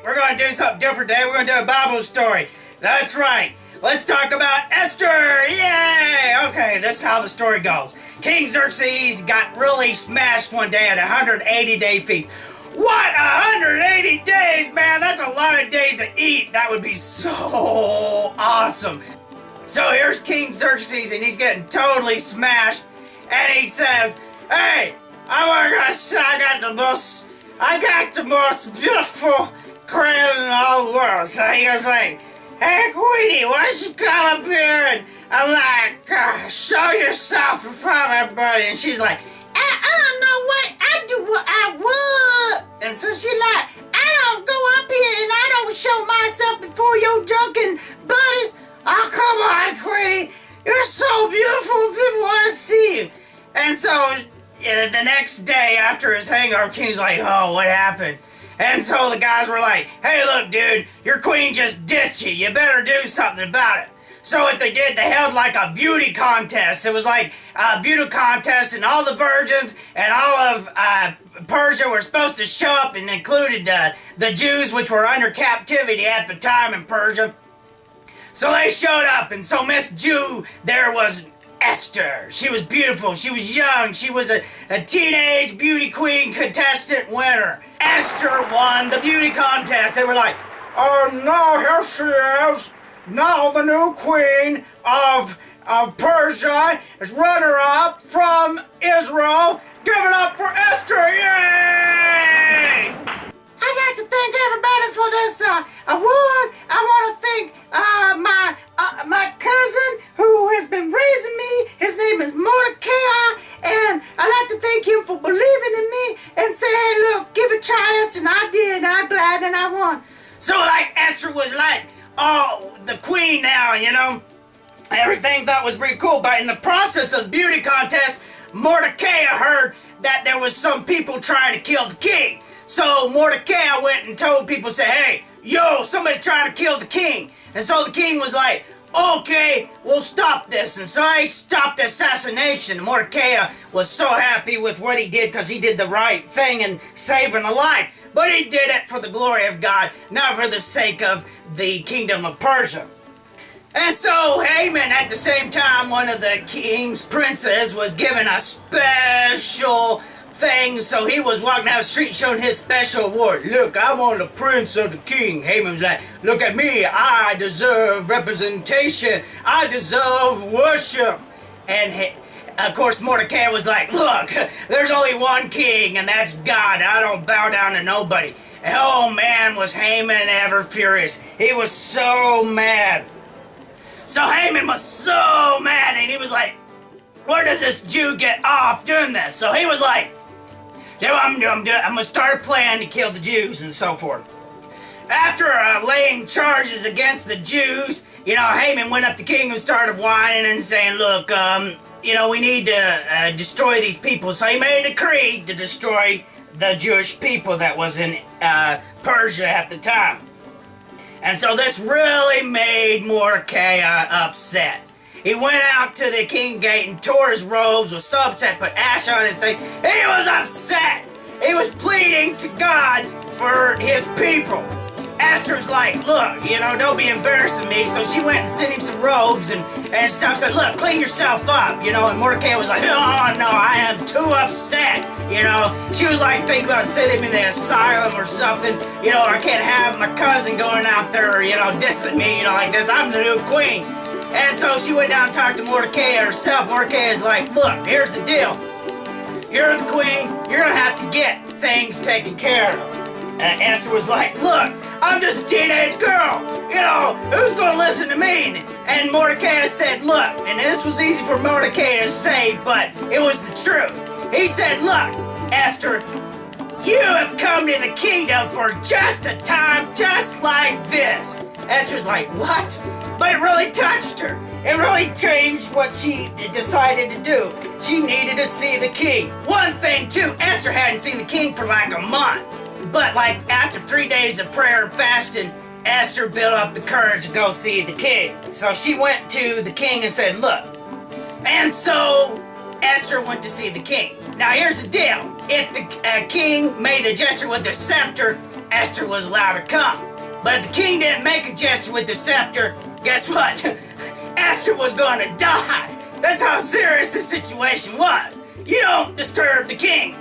We're going to do something different today. We're going to do a Bible story. That's right. Let's talk about Esther. Yay! Okay, this is how the story goes. King Xerxes got really smashed one day at a 180-day feast. What? 180 days, man? That's a lot of days to eat. That would be so awesome. So here's King Xerxes, and he's getting totally smashed. And he says, "Hey, I got the most beautiful crown in all the world." So he was like, "Hey, Queenie, why don't you come up here and show yourself in front of everybody?" And she's like, I don't know what, I do what I want. And so she like, "I don't go up here and I don't show myself before your drunken buddies. Oh, come on, Queenie. You're so beautiful. People want to see you." And so the next day after his hangover, King's like, "Oh, what happened?" And so the guys were like, "Hey, look, dude, your queen just ditched you. You better do something about it." So what they did, they held like a beauty contest. It was like a beauty contest, and all the virgins and all of Persia were supposed to show up, and included the Jews, which were under captivity at the time in Persia. So they showed up, and so Miss Jew there was Esther. She was beautiful. She was young. She was a teenage beauty queen contestant winner. Esther won the beauty contest. They were like, "Oh no, here she is. Now the new queen of Persia is runner-up from Israel. Give it up for Esther! Yay!" I'd like to thank everybody for this award. I want to thank my cousin who has been raising me. His name is Mordecai, and I'd like to thank him for believing in me and say, "Hey, look, give it a try, Esther." And I did, and I'm glad, and I won. So, like, Esther was like, oh, the queen now, you know. Everything thought was pretty cool, but in the process of the beauty contest, Mordecai heard that there was some people trying to kill the king. So Mordecai went and told people, say, "Hey, yo, somebody's trying to kill the king." And so the king was like, "Okay, we'll stop this." And so he stopped the assassination. Mordecai was so happy with what he did because he did the right thing in saving a life. But he did it for the glory of God, not for the sake of the kingdom of Persia. And so Haman, at the same time, one of the king's princes, was given a special thing. So he was walking down the street showing his special award. "Look, I'm on the prince of the king." Haman was like, "Look at me. I deserve representation. I deserve worship." And of course, Mordecai was like, "Look, there's only one king, and that's God. I don't bow down to nobody." Oh man, was Haman ever furious. He was so mad. So Haman was so mad, and he was like, "Where does this Jew get off doing this?" So he was like, I'm going to start a plan to kill the Jews and so forth. After laying charges against the Jews, you know, Haman went up to the king and started whining and saying, "Look, you know, we need to destroy these people." So he made a decree to destroy the Jewish people that was in Persia at the time. And so this really made Mordecai upset. He went out to the king gate and tore his robes, was so upset, put ash on his thing. He was upset. He was pleading to God for his people. Esther's like, "Look, you know, don't be embarrassing me." So she went and sent him some robes and stuff. Said, "Look, clean yourself up," you know. And Mordecai was like, "Oh no, I am too upset." You know, she was like thinking about sending him in the asylum or something. You know, I can't have my cousin going out there, you know, dissing me, you know, like this. I'm the new queen. And so she went down and talked to Mordecai herself. Mordecai is like, "Look, here's the deal. You're the queen. You're going to have to get things taken care of." And Esther was like, "Look, I'm just a teenage girl. You know, who's going to listen to me?" And Mordecai said, "Look," and this was easy for Mordecai to say, but it was the truth. He said, "Look, Esther, you have come to the kingdom for just a time just like this." Esther's like, "What?" But it really touched her. It really changed what she decided to do. She needed to see the king. One thing, too, Esther hadn't seen the king for like a month. But like after 3 days of prayer and fasting, Esther built up the courage to go see the king. So she went to the king and said, "Look." And so Esther went to see the king. Now here's the deal. If the king made a gesture with the scepter, Esther was allowed to come. But if the king didn't make a gesture with the scepter, guess what? Esther was going to die. That's how serious the situation was. You don't disturb the king.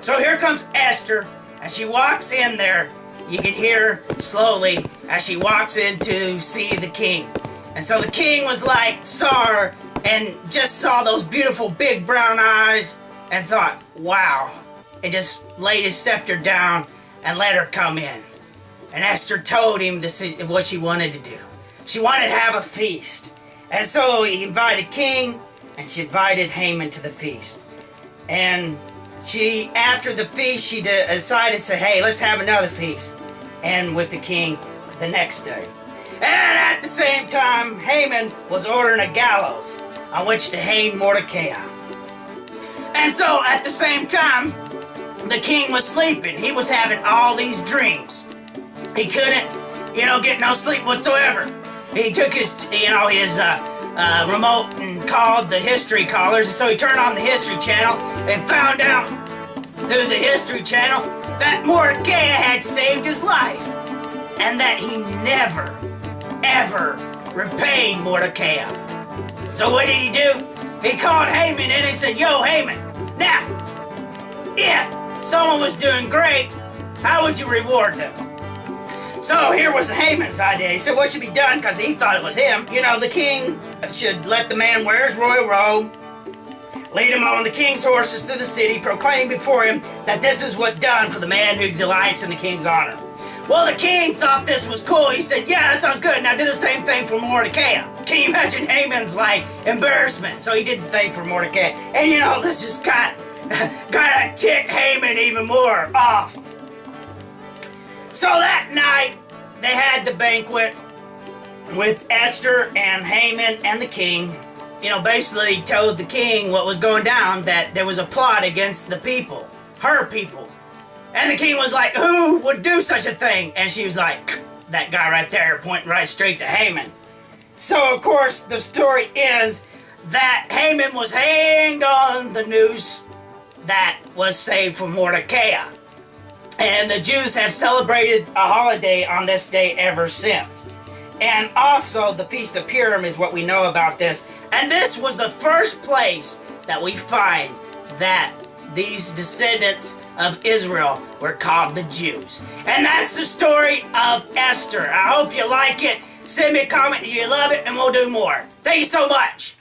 So here comes Esther, and she walks in there. You can hear her slowly as she walks in to see the king. And so the king was like, saw her, and just saw those beautiful big brown eyes, and thought, wow. And just laid his scepter down and let her come in. And Esther told him what she wanted to do. She wanted to have a feast. And so he invited King, and she invited Haman to the feast. And after the feast, she decided to say, hey, let's have another feast. And with the king the next day. And at the same time, Haman was ordering a gallows on which to hang Mordecai. And so at the same time, the king was sleeping. He was having all these dreams. He couldn't, get no sleep whatsoever. He took his remote and called the history callers. And so he turned on the history channel and found out through the history channel that Mordecai had saved his life. And that he never, ever repaid Mordecai. So what did he do? He called Haman and he said, yo, Haman, now, if someone was doing great, how would you reward them? So here was Haman's idea. He said what should be done, because he thought it was him. The king should let the man wear his royal robe, lead him on the king's horses through the city, proclaiming before him that this is what done for the man who delights in the king's honor. Well, the king thought this was cool. He said, yeah, that sounds good. Now do the same thing for Mordecai. Can you imagine Haman's, embarrassment? So he did the thing for Mordecai. And, this just got ticked Haman even more off. So that night, they had the banquet with Esther and Haman and the king. Basically told the king what was going down, that there was a plot against the people, her people. And the king was like, who would do such a thing? And she was like, that guy right there, pointing right straight to Haman. So, of course, the story ends that Haman was hanged on the noose that was saved for Mordecai. And the Jews have celebrated a holiday on this day ever since. And also, the Feast of Purim is what we know about this. And this was the first place that we find that these descendants of Israel were called the Jews. And that's the story of Esther. I hope you like it. Send me a comment if you love it, and we'll do more. Thank you so much.